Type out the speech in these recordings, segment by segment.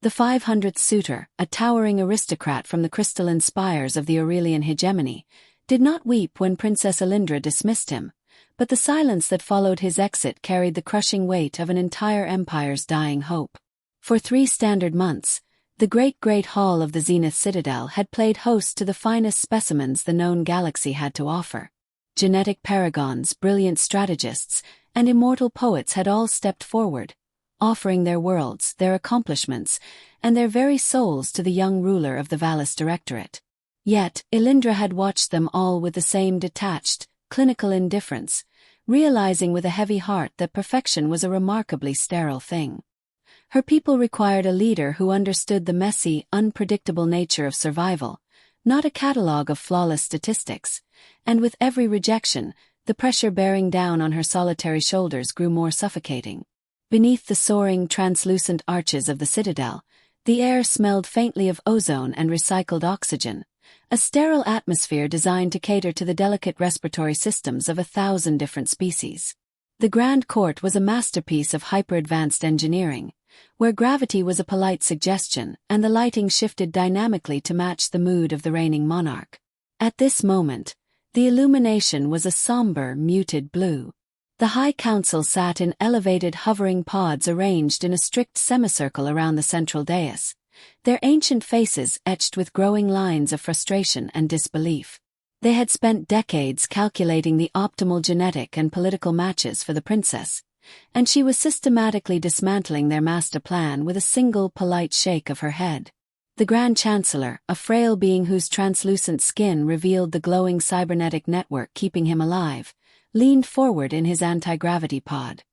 The 500th suitor, a towering aristocrat from the crystalline spires of the Aurelian hegemony, did not weep when Princess Elara dismissed him, but the silence that followed his exit carried the crushing weight of an entire empire's dying hope. For 3 standard months, the great hall of the Zenith Citadel had played host to the finest specimens the known galaxy had to offer. Genetic paragons, brilliant strategists, and immortal poets had all stepped forward, offering their worlds, their accomplishments, and their very souls to the young ruler of the Valis Directorate. Yet, Elara had watched them all with the same detached, clinical indifference, realizing with a heavy heart that perfection was a remarkably sterile thing. Her people required a leader who understood the messy, unpredictable nature of survival, not a catalogue of flawless statistics, and with every rejection, the pressure bearing down on her solitary shoulders grew more suffocating. Beneath the soaring, translucent arches of the citadel, the air smelled faintly of ozone and recycled oxygen, a sterile atmosphere designed to cater to the delicate respiratory systems of 1,000 different species. The Grand Court was a masterpiece of hyper-advanced engineering, where gravity was a polite suggestion and the lighting shifted dynamically to match the mood of the reigning monarch. At this moment, the illumination was a somber, muted blue. The High Council sat in elevated hovering pods arranged in a strict semicircle around the central dais, their ancient faces etched with growing lines of frustration and disbelief. They had spent decades calculating the optimal genetic and political matches for the princess, and she was systematically dismantling their master plan with a single polite shake of her head. The Grand Chancellor, a frail being whose translucent skin revealed the glowing cybernetic network keeping him alive, leaned forward in his anti-gravity pod.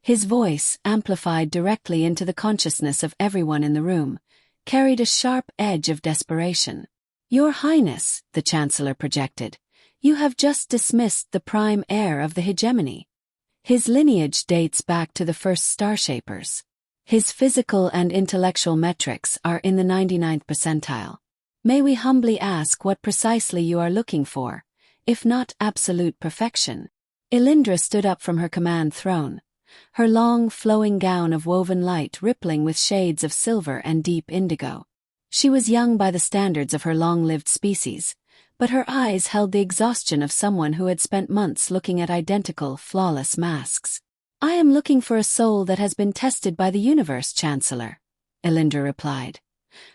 His voice, amplified directly into the consciousness of everyone in the room, carried a sharp edge of desperation. "Your Highness," the Chancellor projected, "you have just dismissed the prime heir of the hegemony. His lineage dates back to the first Starshapers. His physical and intellectual metrics are in the 99th percentile. May we humbly ask what precisely you are looking for, if not absolute perfection?" Elara stood up from her command throne, her long, flowing gown of woven light rippling with shades of silver and deep indigo. She was young by the standards of her long-lived species, but her eyes held the exhaustion of someone who had spent months looking at identical, flawless masks. "I am looking for a soul that has been tested by the universe, Chancellor," Elara replied,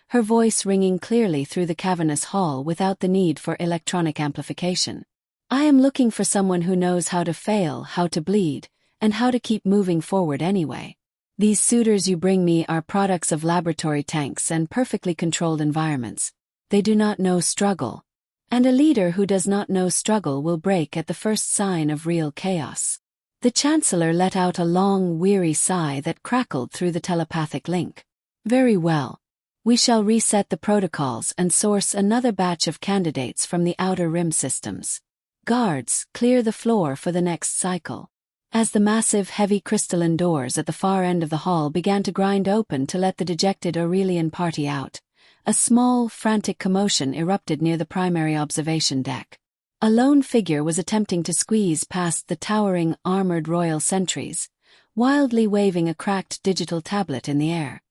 her voice ringing clearly through the cavernous hall without the need for electronic amplification. "I am looking for someone who knows how to fail, how to bleed, and how to keep moving forward anyway. These suitors you bring me are products of laboratory tanks and perfectly controlled environments. They do not know struggle. And a leader who does not know struggle will break at the first sign of real chaos." The Chancellor let out a long, weary sigh that crackled through the telepathic link. "Very well. We shall reset the protocols and source another batch of candidates from the outer rim systems. Guards, clear the floor for the next cycle." As the massive, heavy crystalline doors at the far end of the hall began to grind open to let the dejected Aurelian party out, a small, frantic commotion erupted near the primary observation deck. A lone figure was attempting to squeeze past the towering, armored royal sentries, wildly waving a cracked digital tablet in the air.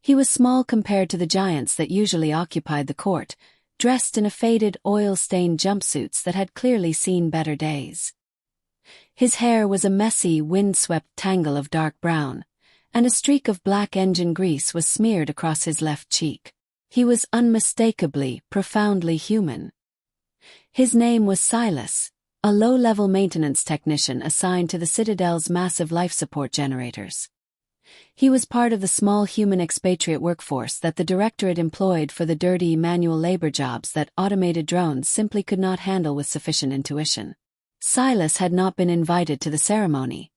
He was small compared to the giants that usually occupied the court, dressed in a faded, oil-stained jumpsuits that had clearly seen better days. His hair was a messy, wind-swept tangle of dark brown, and a streak of black engine grease was smeared across his left cheek. He was unmistakably, profoundly human. His name was Silas, a low-level maintenance technician assigned to the Citadel's massive life support generators. He was part of the small human expatriate workforce that the Directorate employed for the dirty, manual labor jobs that automated drones simply could not handle with sufficient intuition. Silas had not been invited to the ceremony.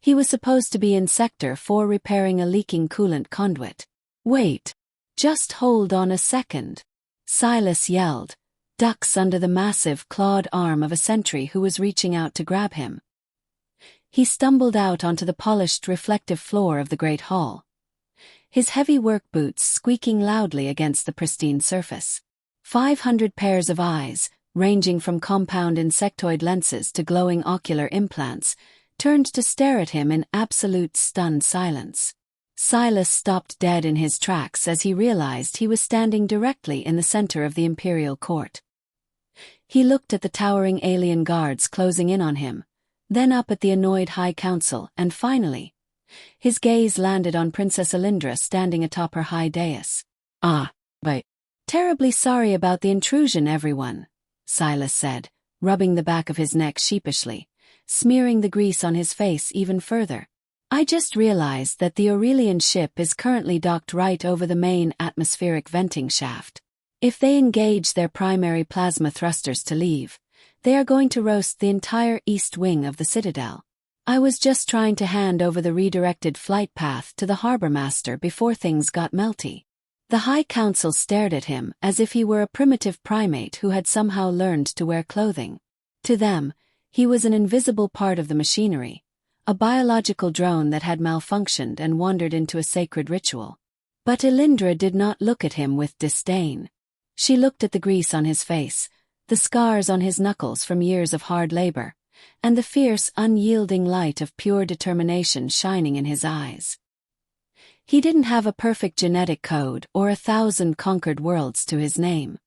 He was supposed to be in Sector 4 repairing a leaking coolant conduit. "Wait. Just hold on a second," Silas yelled, ducks under the massive, clawed arm of a sentry who was reaching out to grab him. He stumbled out onto the polished, reflective floor of the great hall, his heavy work boots squeaking loudly against the pristine surface. 500 pairs of eyes, ranging from compound insectoid lenses to glowing ocular implants, turned to stare at him in absolute stunned silence. Silas stopped dead in his tracks as he realized he was standing directly in the center of the Imperial court. He looked at the towering alien guards closing in on him, then up at the annoyed High Council, and finally, his gaze landed on Princess Elara standing atop her high dais. But terribly sorry about the intrusion, everyone, Silas said, rubbing the back of his neck sheepishly, smearing the grease on his face even further. I just realized that the Aurelian ship is currently docked right over the main atmospheric venting shaft. If they engage their primary plasma thrusters to leave, they are going to roast the entire east wing of the Citadel. I was just trying to hand over the redirected flight path to the harbor master before things got melty. The High Council stared at him as if he were a primitive primate who had somehow learned to wear clothing. To them, he was an invisible part of the machinery, a biological drone that had malfunctioned and wandered into a sacred ritual. But Elara did not look at him with disdain. She looked at the grease on his face, the scars on his knuckles from years of hard labor, and the fierce, unyielding light of pure determination shining in his eyes. He didn't have a perfect genetic code or 1,000 conquered worlds to his name.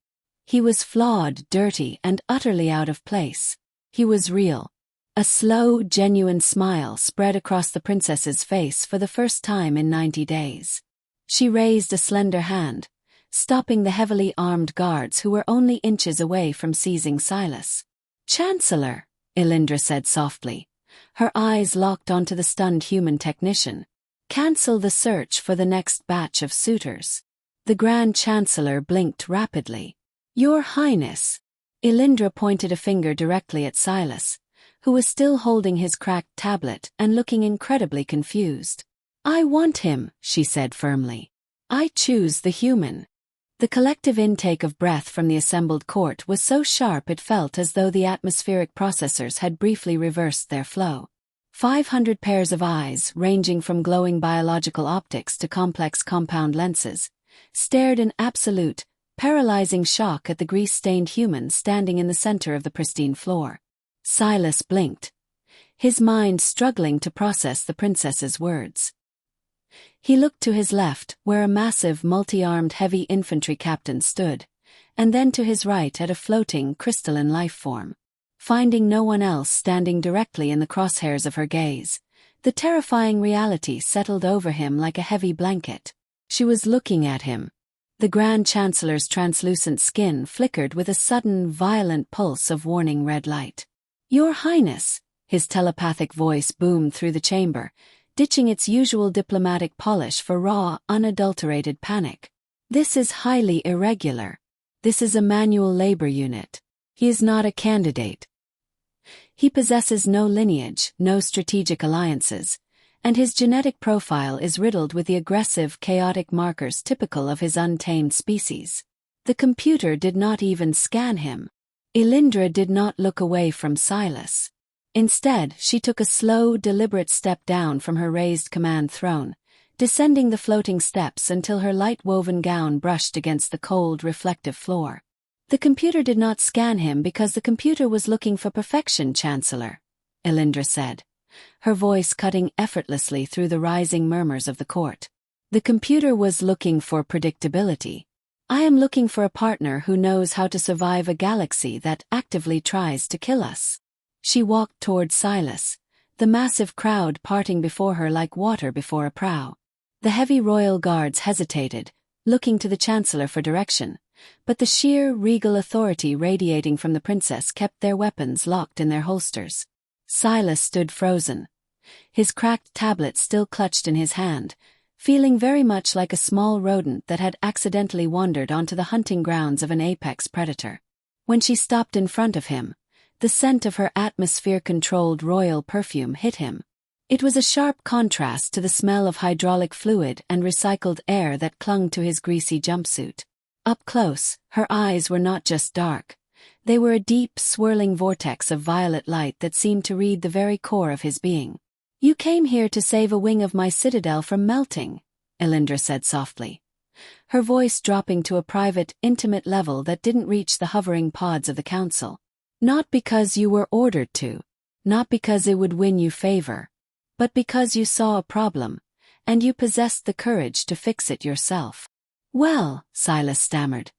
He was flawed, dirty, and utterly out of place. He was real. A slow, genuine smile spread across the princess's face for the first time in 90 days. She raised a slender hand, stopping the heavily armed guards who were only inches away from seizing Silas. Chancellor, Elara said softly, her eyes locked onto the stunned human technician. Cancel the search for the next batch of suitors. The Grand Chancellor blinked rapidly. Your Highness. Elara pointed a finger directly at Silas, who was still holding his cracked tablet and looking incredibly confused. I want him, she said firmly. I choose the human. The collective intake of breath from the assembled court was so sharp it felt as though the atmospheric processors had briefly reversed their flow. 500 pairs of eyes, ranging from glowing biological optics to complex compound lenses, stared in absolute, paralyzing shock at the grease-stained human standing in the center of the pristine floor. Silas blinked, his mind struggling to process the princess's words. He looked to his left, where a massive, multi-armed heavy infantry captain stood, and then to his right at a floating, crystalline life form. Finding no one else standing directly in the crosshairs of her gaze, the terrifying reality settled over him like a heavy blanket. She was looking at him. The Grand Chancellor's translucent skin flickered with a sudden, violent pulse of warning red light. Your Highness, his telepathic voice boomed through the chamber, ditching its usual diplomatic polish for raw, unadulterated panic. This is highly irregular. This is a manual labor unit. He is not a candidate. He possesses no lineage, no strategic alliances, and his genetic profile is riddled with the aggressive, chaotic markers typical of his untamed species. The computer did not even scan him. Elara did not look away from Silas. Instead, she took a slow, deliberate step down from her raised command throne, descending the floating steps until her light-woven gown brushed against the cold, reflective floor. The computer did not scan him because the computer was looking for perfection, Chancellor, Elara said, her voice cutting effortlessly through the rising murmurs of the court. The computer was looking for predictability. I am looking for a partner who knows how to survive a galaxy that actively tries to kill us. She walked toward Silas, the massive crowd parting before her like water before a prow. The heavy royal guards hesitated, looking to the Chancellor for direction, but the sheer, regal authority radiating from the princess kept their weapons locked in their holsters. Silas stood frozen, his cracked tablet still clutched in his hand, feeling very much like a small rodent that had accidentally wandered onto the hunting grounds of an apex predator. When she stopped in front of him, the scent of her atmosphere-controlled royal perfume hit him. It was a sharp contrast to the smell of hydraulic fluid and recycled air that clung to his greasy jumpsuit. Up close, her eyes were not just dark. They were a deep, swirling vortex of violet light that seemed to read the very core of his being. You came here to save a wing of my citadel from melting, Elara said softly, her voice dropping to a private, intimate level that didn't reach the hovering pods of the council. Not because you were ordered to, not because it would win you favor, but because you saw a problem, and you possessed the courage to fix it yourself. Well, Silas stammered,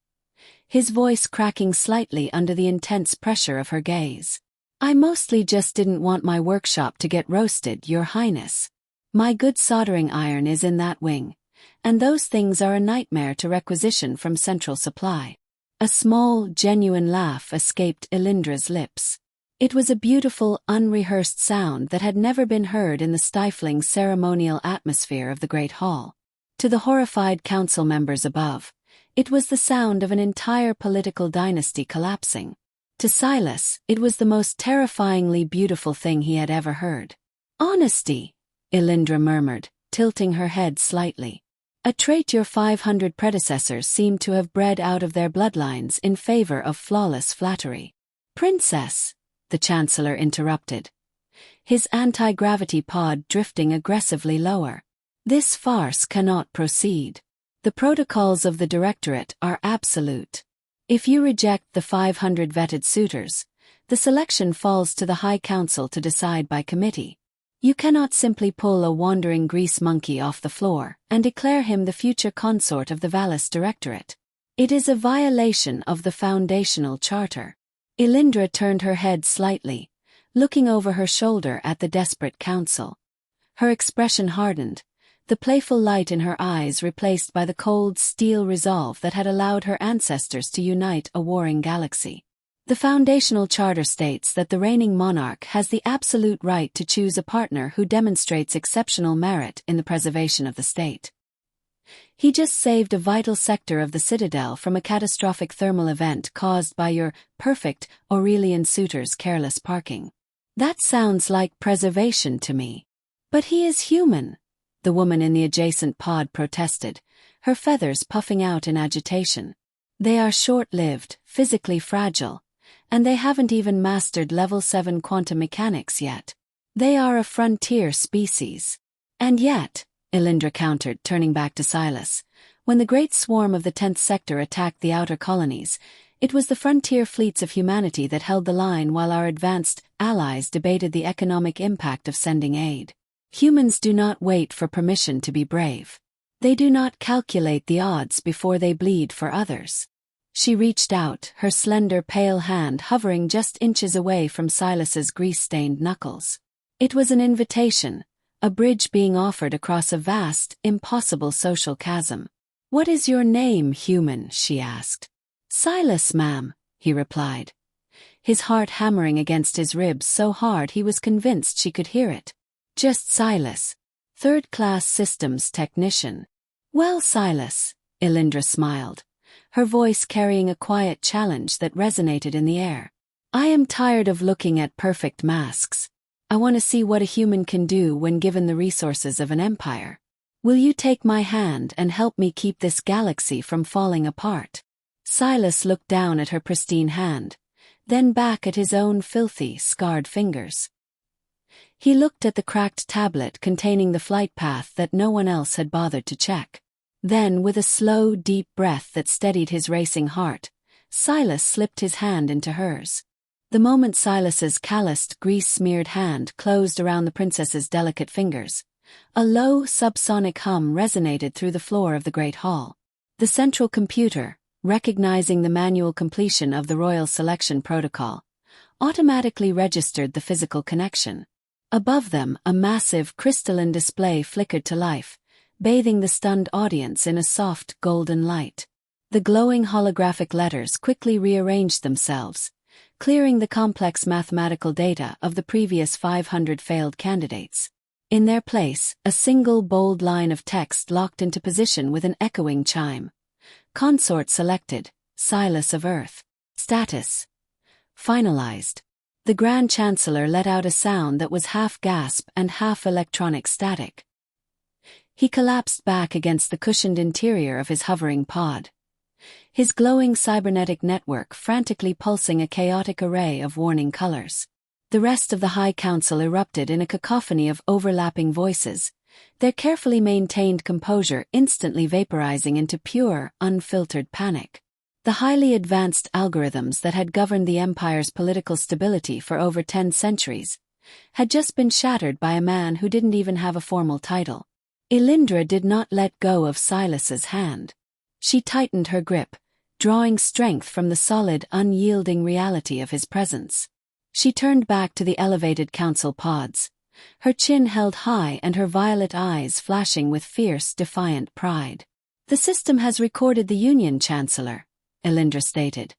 his voice cracking slightly under the intense pressure of her gaze. I mostly just didn't want my workshop to get roasted, Your Highness. My good soldering iron is in that wing, and those things are a nightmare to requisition from central supply. A small, genuine laugh escaped Elindra's lips. It was a beautiful, unrehearsed sound that had never been heard in the stifling ceremonial atmosphere of the Great Hall. To the horrified council members above, it was the sound of an entire political dynasty collapsing. To Silas, it was the most terrifyingly beautiful thing he had ever heard. Honesty, Elindra murmured, tilting her head slightly. A trait your 500 predecessors seemed to have bred out of their bloodlines in favor of flawless flattery. Princess, the Chancellor interrupted, his anti-gravity pod drifting aggressively lower. This farce cannot proceed. The protocols of the Directorate are absolute. If you reject the 500 vetted suitors, the selection falls to the High Council to decide by committee. You cannot simply pull a wandering grease monkey off the floor and declare him the future consort of the Valis Directorate. It is a violation of the foundational charter. Elindra turned her head slightly, looking over her shoulder at the desperate council. Her expression hardened, the playful light in her eyes replaced by the cold steel resolve that had allowed her ancestors to unite a warring galaxy. The foundational charter states that the reigning monarch has the absolute right to choose a partner who demonstrates exceptional merit in the preservation of the state. He just saved a vital sector of the Citadel from a catastrophic thermal event caused by your perfect Aurelian suitor's careless parking. That sounds like preservation to me. But he is human, the woman in the adjacent pod protested, her feathers puffing out in agitation. They are short-lived, physically fragile, and they haven't even mastered level 7 quantum mechanics yet. They are a frontier species. And yet, Elindra countered, turning back to Silas, when the great swarm of the 10th sector attacked the outer colonies, it was the frontier fleets of humanity that held the line while our advanced allies debated the economic impact of sending aid. Humans do not wait for permission to be brave. They do not calculate the odds before they bleed for others. She reached out, her slender pale hand hovering just inches away from Silas's grease-stained knuckles. It was an invitation, a bridge being offered across a vast, impossible social chasm. What is your name, human? She asked. Silas, ma'am, he replied, his heart hammering against his ribs so hard he was convinced she could hear it. Just Silas, third-class systems technician. Well, Silas, Elindra smiled, her voice carrying a quiet challenge that resonated in the air. I am tired of looking at perfect masks. I want to see what a human can do when given the resources of an empire. Will you take my hand and help me keep this galaxy from falling apart? Silas looked down at her pristine hand, then back at his own filthy, scarred fingers. He looked at the cracked tablet containing the flight path that no one else had bothered to check. Then, with a slow, deep breath that steadied his racing heart, Silas slipped his hand into hers. The moment Silas's calloused, grease-smeared hand closed around the princess's delicate fingers, a low, subsonic hum resonated through the floor of the great hall. The central computer, recognizing the manual completion of the royal selection protocol, automatically registered the physical connection. Above them, a massive, crystalline display flickered to life, bathing the stunned audience in a soft, golden light. The glowing holographic letters quickly rearranged themselves, clearing the complex mathematical data of the previous 500 failed candidates. In their place, a single bold line of text locked into position with an echoing chime. Consort selected, Silas of Earth. Status finalized. The Grand Chancellor let out a sound that was half gasp and half electronic static. He collapsed back against the cushioned interior of his hovering pod, his glowing cybernetic network frantically pulsing a chaotic array of warning colors. The rest of the High Council erupted in a cacophony of overlapping voices, their carefully maintained composure instantly vaporizing into pure, unfiltered panic. The highly advanced algorithms that had governed the Empire's political stability for over 10 centuries had just been shattered by a man who didn't even have a formal title. Elindra did not let go of Silas's hand. She tightened her grip, drawing strength from the solid, unyielding reality of his presence. She turned back to the elevated council pods, her chin held high and her violet eyes flashing with fierce, defiant pride. "The system has recorded the Union, Chancellor," Elindra stated,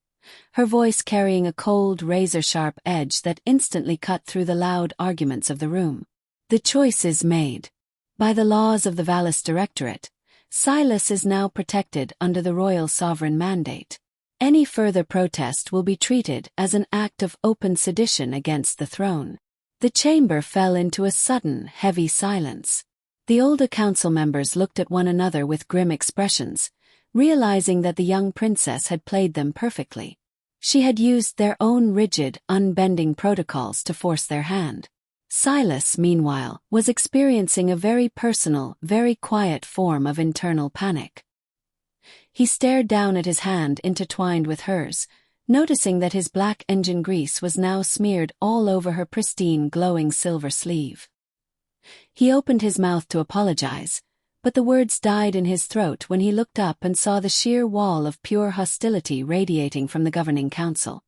her voice carrying a cold, razor-sharp edge that instantly cut through the loud arguments of the room. "The choice is made. By the laws of the Valis Directorate, Silas is now protected under the royal sovereign mandate. Any further protest will be treated as an act of open sedition against the throne." The chamber fell into a sudden, heavy silence. The older council members looked at one another with grim expressions, realizing that the young princess had played them perfectly. She had used their own rigid, unbending protocols to force their hand. Silas, meanwhile, was experiencing a very personal, very quiet form of internal panic. He stared down at his hand intertwined with hers, noticing that his black engine grease was now smeared all over her pristine, glowing silver sleeve. He opened his mouth to apologize, but the words died in his throat when he looked up and saw the sheer wall of pure hostility radiating from the governing council.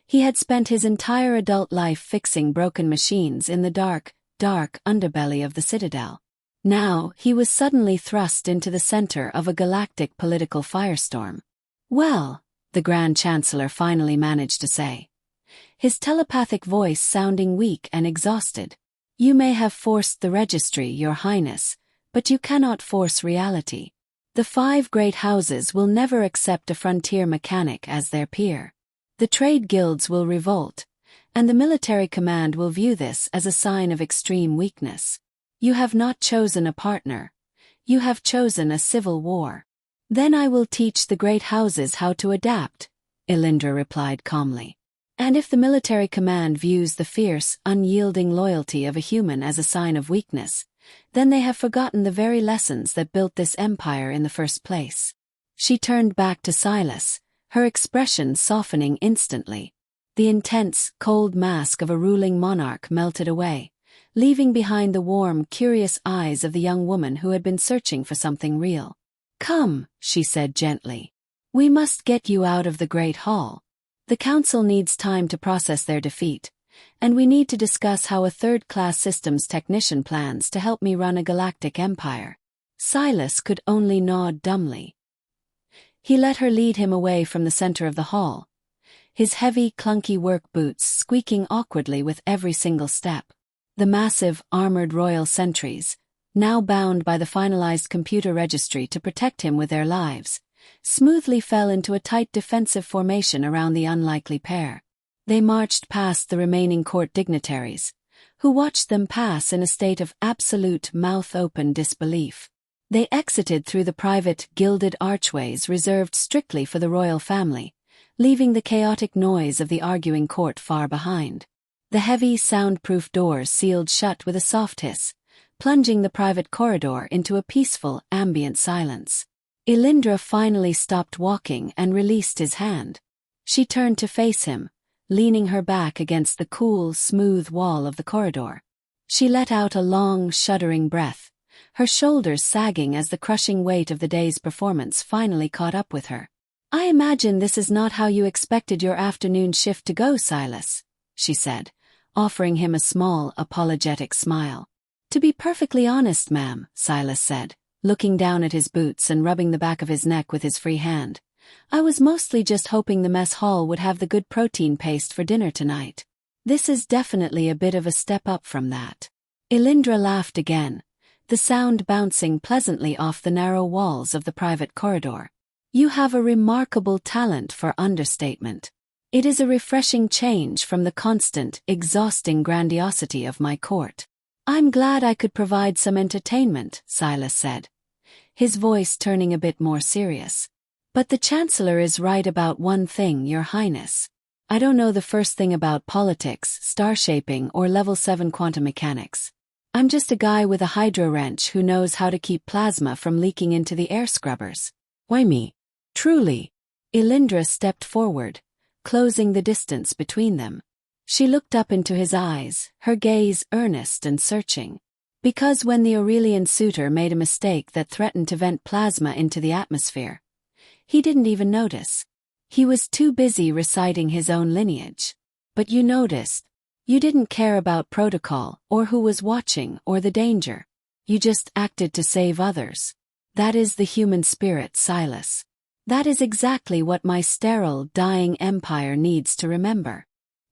He had spent his entire adult life fixing broken machines in the dark, dark underbelly of the Citadel. Now, he was suddenly thrust into the center of a galactic political firestorm. "Well," the Grand Chancellor finally managed to say, his telepathic voice sounding weak and exhausted. "You may have forced the registry, Your Highness, but you cannot force reality. The 5 great houses will never accept a frontier mechanic as their peer. The trade guilds will revolt, and the military command will view this as a sign of extreme weakness. You have not chosen a partner. You have chosen a civil war." "Then I will teach the great houses how to adapt," Elindra replied calmly. "And if the military command views the fierce, unyielding loyalty of a human as a sign of weakness, then they have forgotten the very lessons that built this empire in the first place." She turned back to Silas, her expression softening instantly. The intense, cold mask of a ruling monarch melted away, leaving behind the warm, curious eyes of the young woman who had been searching for something real. "Come," she said gently. "We must get you out of the Great Hall. The Council needs time to process their defeat, and we need to discuss how a third-class systems technician plans to help me run a galactic empire." Silas could only nod dumbly. He let her lead him away from the center of the hall, his heavy, clunky work boots squeaking awkwardly with every single step. The massive, armored royal sentries, now bound by the finalized computer registry to protect him with their lives, smoothly fell into a tight defensive formation around the unlikely pair. They marched past the remaining court dignitaries, who watched them pass in a state of absolute mouth-open disbelief. They exited through the private, gilded archways reserved strictly for the royal family, leaving the chaotic noise of the arguing court far behind. The heavy, soundproof doors sealed shut with a soft hiss, plunging the private corridor into a peaceful, ambient silence. Elindra finally stopped walking and released his hand. She turned to face him, leaning her back against the cool, smooth wall of the corridor. She let out a long, shuddering breath, her shoulders sagging as the crushing weight of the day's performance finally caught up with her. "I imagine this is not how you expected your afternoon shift to go, Silas," she said, offering him a small, apologetic smile. "To be perfectly honest, ma'am," Silas said, looking down at his boots and rubbing the back of his neck with his free hand, "I was mostly just hoping the mess hall would have the good protein paste for dinner tonight. This is definitely a bit of a step up from that." Elindra laughed again, the sound bouncing pleasantly off the narrow walls of the private corridor. "You have a remarkable talent for understatement. It is a refreshing change from the constant, exhausting grandiosity of my court." "I'm glad I could provide some entertainment," Silas said, his voice turning a bit more serious. "But the Chancellor is right about one thing, Your Highness. I don't know the first thing about politics, star shaping, or level 7 quantum mechanics. I'm just a guy with a hydro wrench who knows how to keep plasma from leaking into the air scrubbers." "Why me? Truly." Elindra stepped forward, closing the distance between them. She looked up into his eyes, her gaze earnest and searching. Because when the Aurelian suitor made a mistake that threatened to vent plasma into the atmosphere, he didn't even notice. He was too busy reciting his own lineage. But you noticed. You didn't care about protocol, or who was watching, or the danger. You just acted to save others. That is the human spirit, Silas. That is exactly what my sterile, dying empire needs to remember.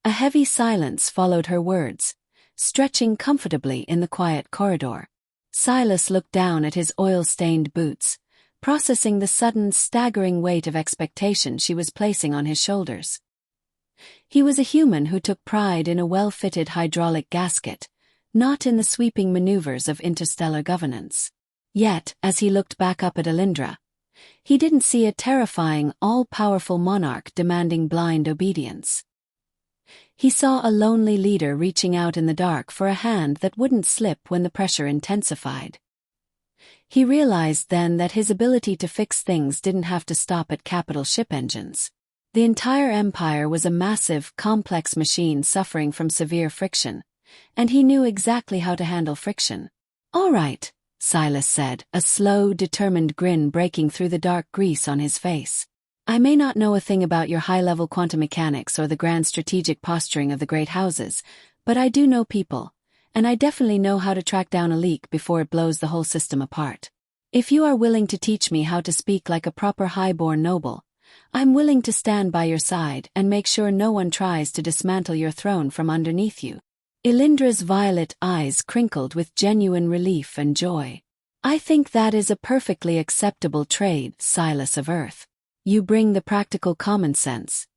A heavy silence followed her words, stretching comfortably in the quiet corridor. Silas looked down at his oil-stained boots, processing the sudden, staggering weight of expectation she was placing on his shoulders. He was a human who took pride in a well-fitted hydraulic gasket, not in the sweeping maneuvers of interstellar governance. Yet, as he looked back up at Elindra, he didn't see a terrifying, all-powerful monarch demanding blind obedience. He saw a lonely leader reaching out in the dark for a hand that wouldn't slip when the pressure intensified. He realized then that his ability to fix things didn't have to stop at capital ship engines. The entire empire was a massive, complex machine suffering from severe friction, and he knew exactly how to handle friction. "All right," Silas said, a slow, determined grin breaking through the dark grease on his face. "I may not know a thing about your high-level quantum mechanics or the grand strategic posturing of the great houses, but I do know people, and I definitely know how to track down a leak before it blows the whole system apart. If you are willing to teach me how to speak like a proper high-born noble, I'm willing to stand by your side and make sure no one tries to dismantle your throne from underneath you." Elindra's violet eyes crinkled with genuine relief and joy. "I think that is a perfectly acceptable trade, Silas of Earth. You bring the practical common sense,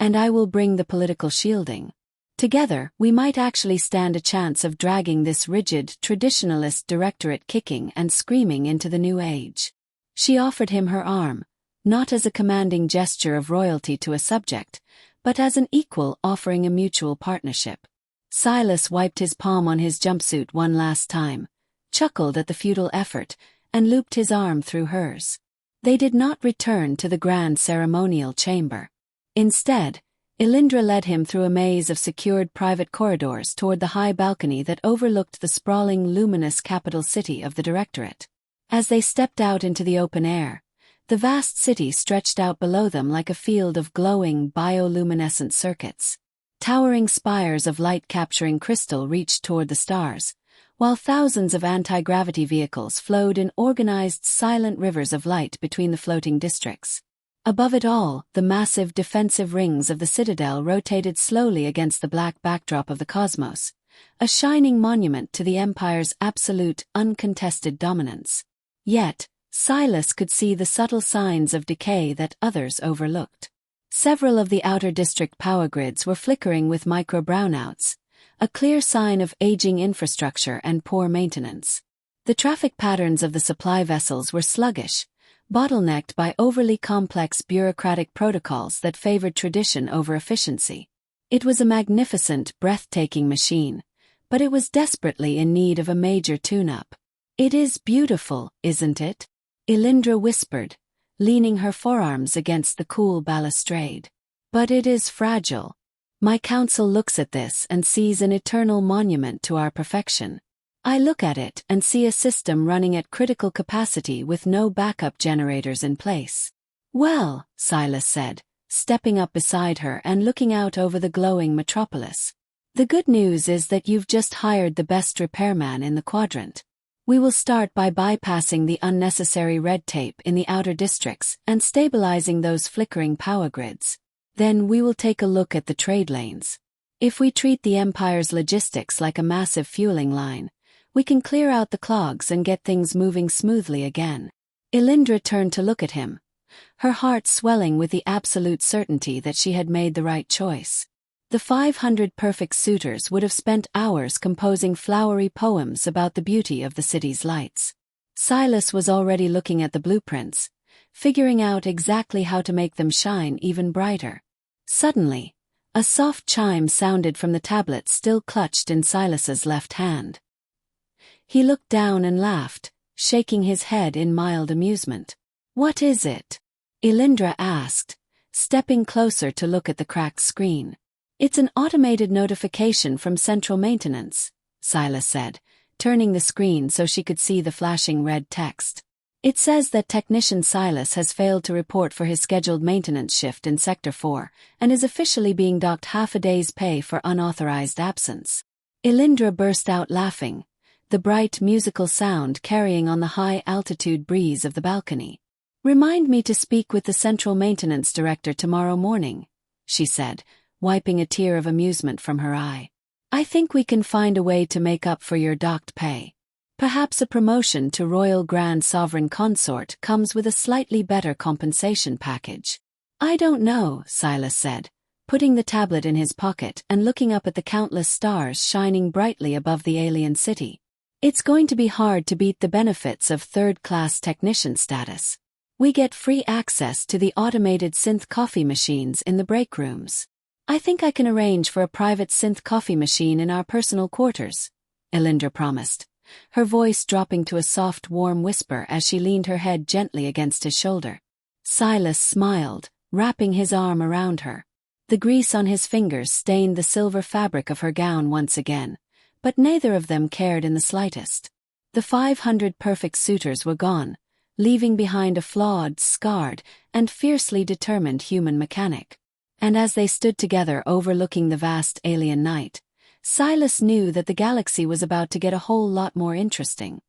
and I will bring the political shielding. Together, we might actually stand a chance of dragging this rigid, traditionalist directorate kicking and screaming into the new age." She offered him her arm, not as a commanding gesture of royalty to a subject, but as an equal offering a mutual partnership. Silas wiped his palm on his jumpsuit one last time, chuckled at the futile effort, and looped his arm through hers. They did not return to the grand ceremonial chamber. Instead, Elindra led him through a maze of secured private corridors toward the high balcony that overlooked the sprawling, luminous capital city of the Directorate. As they stepped out into the open air, the vast city stretched out below them like a field of glowing, bioluminescent circuits. Towering spires of light-capturing crystal reached toward the stars, while thousands of anti-gravity vehicles flowed in organized, silent rivers of light between the floating districts. Above it all, the massive defensive rings of the citadel rotated slowly against the black backdrop of the cosmos, a shining monument to the Empire's absolute, uncontested dominance. Yet, Silas could see the subtle signs of decay that others overlooked. Several of the outer district power grids were flickering with micro-brownouts, a clear sign of aging infrastructure and poor maintenance. The traffic patterns of the supply vessels were sluggish, bottlenecked by overly complex bureaucratic protocols that favored tradition over efficiency. It was a magnificent, breathtaking machine, but it was desperately in need of a major tune-up. "It is beautiful, isn't it?" Elindra whispered, leaning her forearms against the cool balustrade. "But it is fragile. My council looks at this and sees an eternal monument to our perfection. I look at it and see a system running at critical capacity with no backup generators in place." "Well," Silas said, stepping up beside her and looking out over the glowing metropolis, "the good news is that you've just hired the best repairman in the quadrant. We will start by bypassing the unnecessary red tape in the outer districts and stabilizing those flickering power grids. Then we will take a look at the trade lanes. If we treat the Empire's logistics like a massive fueling line, we can clear out the clogs and get things moving smoothly again." Elindra turned to look at him, her heart swelling with the absolute certainty that she had made the right choice. The 500 perfect suitors would have spent hours composing flowery poems about the beauty of the city's lights. Silas was already looking at the blueprints, figuring out exactly how to make them shine even brighter. Suddenly, a soft chime sounded from the tablet still clutched in Silas's left hand. He looked down and laughed, shaking his head in mild amusement. "What is it?" Elindra asked, stepping closer to look at the cracked screen. "It's an automated notification from Central Maintenance," Silas said, turning the screen so she could see the flashing red text. It says that Technician Silas has failed to report for his scheduled maintenance shift in Sector 4 and is officially being docked half a day's pay for unauthorized absence. Elindra burst out laughing, the bright musical sound carrying on the high-altitude breeze of the balcony. "Remind me to speak with the Central Maintenance Director tomorrow morning," she said, wiping a tear of amusement from her eye. "I think we can find a way to make up for your docked pay. Perhaps a promotion to Royal Grand Sovereign Consort comes with a slightly better compensation package." "I don't know," Silas said, putting the tablet in his pocket and looking up at the countless stars shining brightly above the alien city. "It's going to be hard to beat the benefits of third-class technician status. We get free access to the automated synth coffee machines in the break rooms. I think I can arrange for a private synth coffee machine in our personal quarters," Elindra promised, her voice dropping to a soft, warm whisper as she leaned her head gently against his shoulder. Silas smiled, wrapping his arm around her. The grease on his fingers stained the silver fabric of her gown once again, but neither of them cared in the slightest. The 500 perfect suitors were gone, leaving behind a flawed, scarred, and fiercely determined human mechanic. And as they stood together overlooking the vast alien night, Silas knew that the galaxy was about to get a whole lot more interesting.